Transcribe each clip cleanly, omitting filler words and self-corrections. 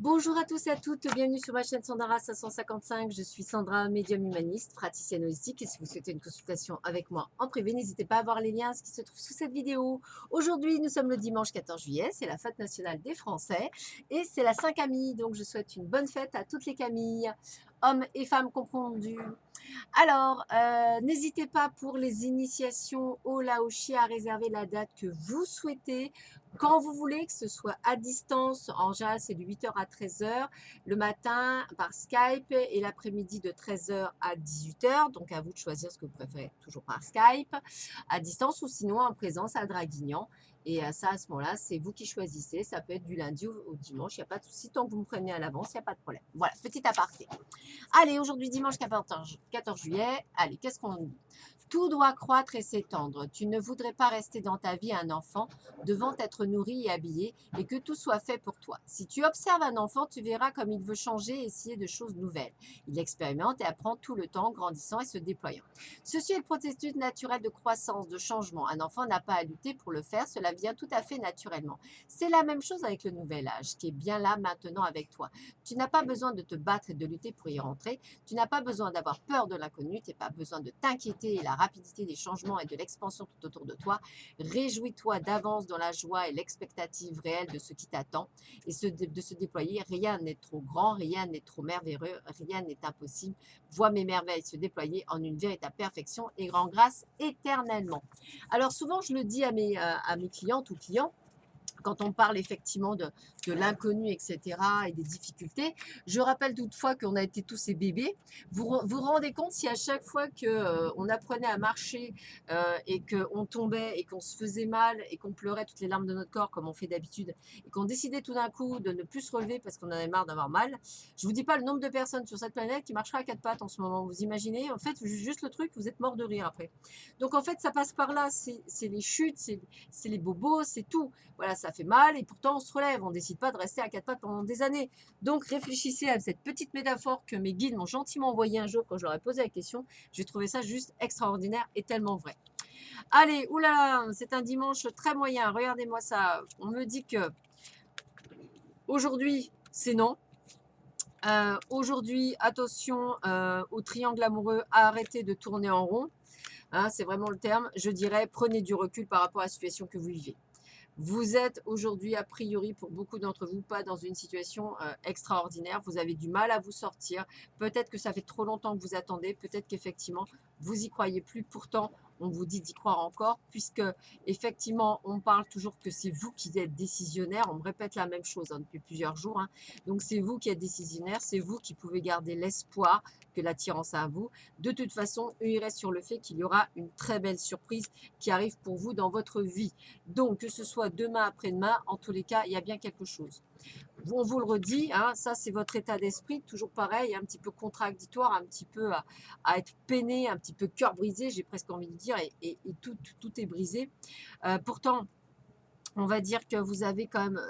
Bonjour à tous et à toutes, bienvenue sur ma chaîne Sandara 555. Je suis Sandra, médium humaniste, praticienne holistique. Et si vous souhaitez une consultation avec moi en privé, n'hésitez pas à voir les liens qui se trouvent sous cette vidéo. Aujourd'hui, nous sommes le dimanche 14 juillet, c'est la fête nationale des Français et c'est la Saint-Camille. Donc, je souhaite une bonne fête à toutes les Camilles, hommes et femmes confondus. Alors, n'hésitez pas pour les initiations au Laoshi à réserver la date que vous souhaitez, quand vous voulez, que ce soit à distance. En général, c'est de 8h à 13h, le matin par Skype et l'après-midi de 13h à 18h. Donc, à vous de choisir ce que vous préférez, toujours par Skype, à distance ou sinon en présence à Draguignan. Et ça, à ce moment-là, c'est vous qui choisissez. Ça peut être du lundi au dimanche, il n'y a pas de souci. Tant que vous me prenez à l'avance, il n'y a pas de problème. Voilà, petit aparté. Allez, aujourd'hui dimanche 14 juillet, allez, qu'est-ce qu'on dit? Tout doit croître et s'étendre. Tu ne voudrais pas rester dans ta vie un enfant devant être nourri et habillé et que tout soit fait pour toi. Si tu observes un enfant, tu verras comme il veut changer et essayer de choses nouvelles. Il expérimente et apprend tout le temps, grandissant et se déployant. Ceci est le processus naturel de croissance, de changement. Un enfant n'a pas à lutter pour le faire, cela vient tout à fait naturellement. C'est la même chose avec le nouvel âge qui est bien là maintenant avec toi. Tu n'as pas besoin de te battre et de lutter pour y rentrer. Tu n'as pas besoin d'avoir peur de l'inconnu. Tu n'as pas besoin de t'inquiéter et la rapidité des changements et de l'expansion tout autour de toi. Réjouis-toi d'avance dans la joie et l'expectative réelle de ce qui t'attend et de se déployer. Rien n'est trop grand, rien n'est trop merveilleux, rien n'est impossible. Vois mes merveilles se déployer en une véritable perfection et grande grâce éternellement. Alors souvent, je le dis à mes clientes ou clients, quand on parle effectivement de l'inconnu, etc., et des difficultés. Je rappelle toutefois qu'on a été tous ces bébés. Vous rendez compte si à chaque fois qu'on apprenait à marcher et qu'on tombait et qu'on se faisait mal et qu'on pleurait toutes les larmes de notre corps comme on fait d'habitude et qu'on décidait tout d'un coup de ne plus se relever parce qu'on en avait marre d'avoir mal, je ne vous dis pas le nombre de personnes sur cette planète qui marcheraient à quatre pattes en ce moment. Vous imaginez, en fait, juste le truc, vous êtes mort de rire après. Donc en fait, ça passe par là. C'est les chutes, c'est les bobos, c'est tout. Voilà, ça fait mal et pourtant on se relève. On ne décide pas de rester à quatre pattes pendant des années. Donc réfléchissez à cette petite métaphore que mes guides m'ont gentiment envoyée un jour quand je leur ai posé la question. J'ai trouvé ça juste extraordinaire et tellement vrai. Allez, oulala, c'est un dimanche très moyen. Regardez-moi ça. On me dit que aujourd'hui, c'est non. Aujourd'hui, attention au triangle amoureux, arrêtez de tourner en rond. Hein, c'est vraiment le terme. Je dirais, prenez du recul par rapport à la situation que vous vivez. Vous êtes aujourd'hui, a priori, pour beaucoup d'entre vous, pas dans une situation extraordinaire. Vous avez du mal à vous sortir. Peut-être que ça fait trop longtemps que vous attendez. Peut-être qu'effectivement, vous y croyez plus. Pourtant, on vous dit d'y croire encore, puisque effectivement, on parle toujours que c'est vous qui êtes décisionnaire. On me répète la même chose depuis plusieurs jours. Hein. Donc, c'est vous qui êtes décisionnaire. C'est vous qui pouvez garder l'espoir que l'attirance à vous. De toute façon, il reste sur le fait qu'il y aura une très belle surprise qui arrive pour vous dans votre vie. Donc, que ce soit demain, après-demain, en tous les cas, il y a bien quelque chose. On vous le redit, hein, ça c'est votre état d'esprit, toujours pareil, un petit peu contradictoire, un petit peu à être peiné, un petit peu cœur brisé, j'ai presque envie de dire, et tout est brisé. Pourtant, on va dire que vous avez quand même,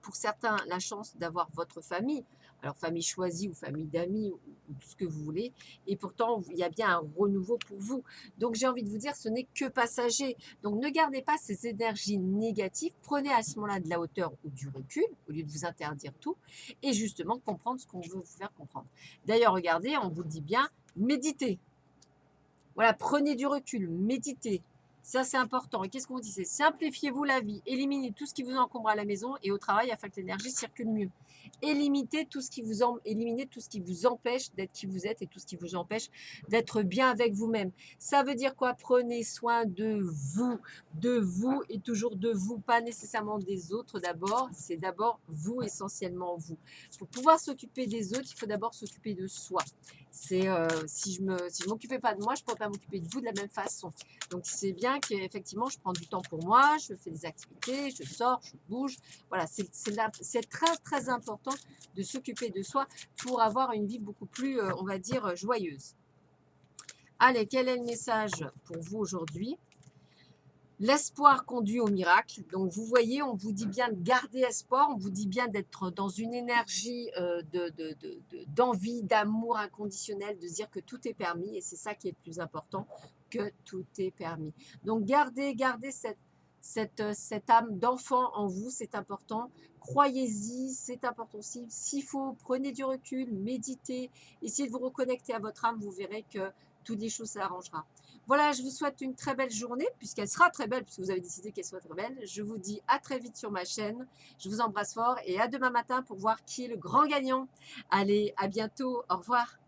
pour certains, la chance d'avoir votre famille. Alors, famille choisie ou famille d'amis ou tout ce que vous voulez. Et pourtant, il y a bien un renouveau pour vous. Donc, j'ai envie de vous dire, ce n'est que passager. Donc, ne gardez pas ces énergies négatives. Prenez à ce moment-là de la hauteur ou du recul, au lieu de vous interdire tout. Et justement, comprendre ce qu'on veut vous faire comprendre. D'ailleurs, regardez, on vous dit bien, méditez. Voilà, prenez du recul, méditez. Ça, c'est important. Et qu'est-ce qu'on dit? C'est simplifiez-vous la vie, éliminez tout ce qui vous encombre à la maison et au travail afin que l'énergie circule mieux. Éliminez tout ce qui vous empêche d'être qui vous êtes et tout ce qui vous empêche d'être bien avec vous-même. Ça veut dire quoi? Prenez soin de vous et toujours de vous, pas nécessairement des autres d'abord. C'est d'abord vous, essentiellement vous. Pour pouvoir s'occuper des autres, il faut d'abord s'occuper de soi. C'est si je m'occupais pas de moi, je ne pourrais pas m'occuper de vous de la même façon. Donc c'est bien qu'effectivement je prends du temps pour moi, je fais des activités, je sors, je bouge. Voilà, c'est très très important de s'occuper de soi pour avoir une vie beaucoup plus, on va dire, joyeuse. Allez, quel est le message pour vous aujourd'hui? L'espoir conduit au miracle. Donc, vous voyez, on vous dit bien de garder espoir, on vous dit bien d'être dans une énergie d'envie, d'amour inconditionnel, de se dire que tout est permis. Et c'est ça qui est le plus important, que tout est permis. Donc, gardez cette âme d'enfant en vous, c'est important. Croyez-y, c'est important aussi. S'il faut, prenez du recul, méditez, essayez de vous reconnecter à votre âme, vous verrez que toutes les choses s'arrangera. Voilà, je vous souhaite une très belle journée, puisqu'elle sera très belle, puisque vous avez décidé qu'elle soit très belle. Je vous dis à très vite sur ma chaîne. Je vous embrasse fort et à demain matin pour voir qui est le grand gagnant. Allez, à bientôt. Au revoir.